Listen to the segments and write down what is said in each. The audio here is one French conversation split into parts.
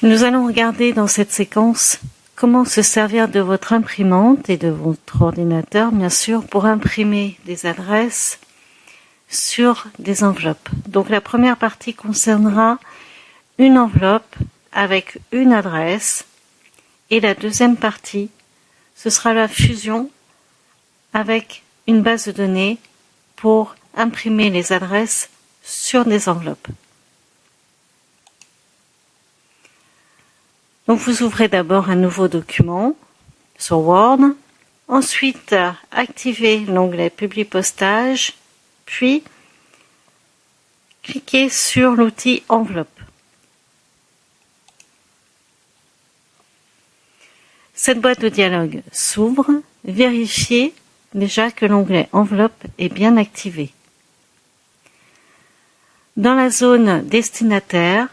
Nous allons regarder dans cette séquence comment se servir de votre imprimante et de votre ordinateur, bien sûr, pour imprimer des adresses sur des enveloppes. Donc la première partie concernera une enveloppe avec une adresse et la deuxième partie, ce sera la fusion avec une base de données pour imprimer les adresses sur des enveloppes. Donc vous ouvrez d'abord un nouveau document sur Word, ensuite activez l'onglet Publipostage, puis cliquez sur l'outil Enveloppe. Cette boîte de dialogue s'ouvre, vérifiez déjà que l'onglet Enveloppe est bien activé. Dans la zone destinataire,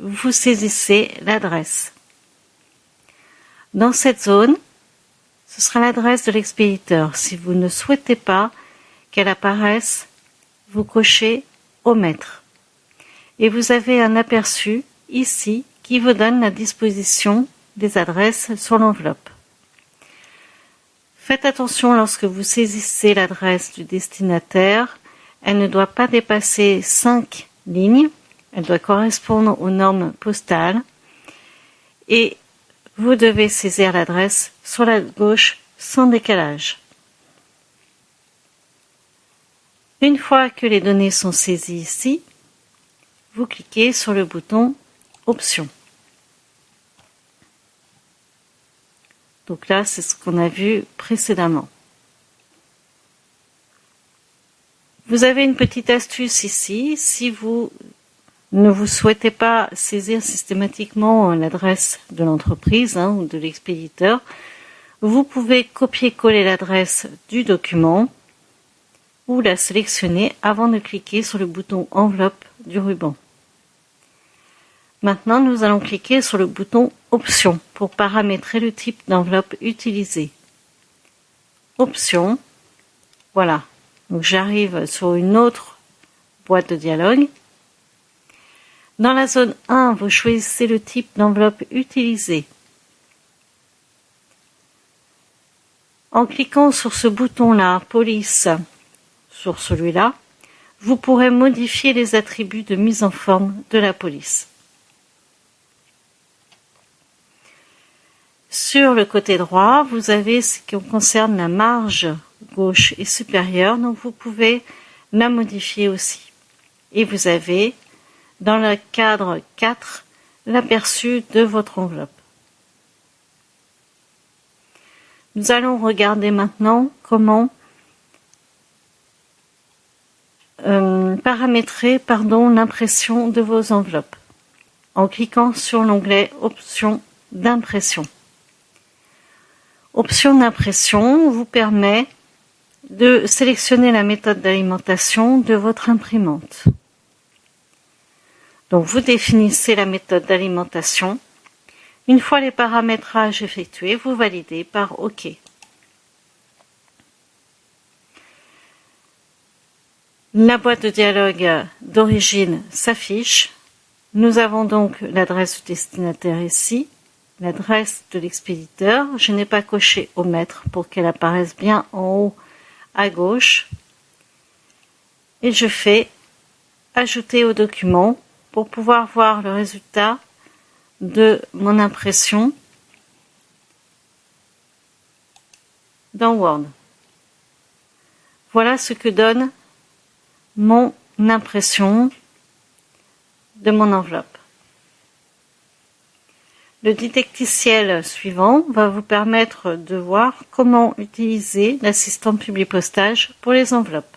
vous saisissez l'adresse. Dans cette zone, ce sera l'adresse de l'expéditeur. Si vous ne souhaitez pas qu'elle apparaisse, vous cochez Omettre. Et vous avez un aperçu ici qui vous donne la disposition des adresses sur l'enveloppe. Faites attention lorsque vous saisissez l'adresse du destinataire, elle ne doit pas dépasser 5 lignes. Elle doit correspondre aux normes postales et vous devez saisir l'adresse sur la gauche sans décalage. Une fois que les données sont saisies ici, vous cliquez sur le bouton Options. Donc là, c'est ce qu'on a vu précédemment. Vous avez une petite astuce ici, si vous ne vous souhaitez pas saisir systématiquement l'adresse de l'entreprise ou de l'expéditeur, vous pouvez copier-coller l'adresse du document ou la sélectionner avant de cliquer sur le bouton Enveloppe du ruban. Maintenant, nous allons cliquer sur le bouton Options pour paramétrer le type d'enveloppe utilisée. Options, voilà. Donc j'arrive sur une autre boîte de dialogue. Dans la zone 1, vous choisissez le type d'enveloppe utilisée. En cliquant sur ce bouton-là, Police, sur celui-là, vous pourrez modifier les attributs de mise en forme de la police. Sur le côté droit, vous avez ce qui concerne la marge gauche et supérieure, donc vous pouvez la modifier aussi. Et vous avez dans le cadre 4, l'aperçu de votre enveloppe. Nous allons regarder maintenant comment paramétrer l'impression de vos enveloppes en cliquant sur l'onglet Options d'impression. Option d'impression vous permet de sélectionner la méthode d'alimentation de votre imprimante. Donc vous définissez la méthode d'alimentation. Une fois les paramétrages effectués, vous validez par OK. La boîte de dialogue d'origine s'affiche. Nous avons donc l'adresse du destinataire ici, l'adresse de l'expéditeur. Je n'ai pas coché Omettre pour qu'elle apparaisse bien en haut à gauche. Et je fais Ajouter au document pour pouvoir voir le résultat de mon impression dans Word. Voilà ce que donne mon impression de mon enveloppe. Le didacticiel suivant va vous permettre de voir comment utiliser l'assistant Publipostage pour les enveloppes.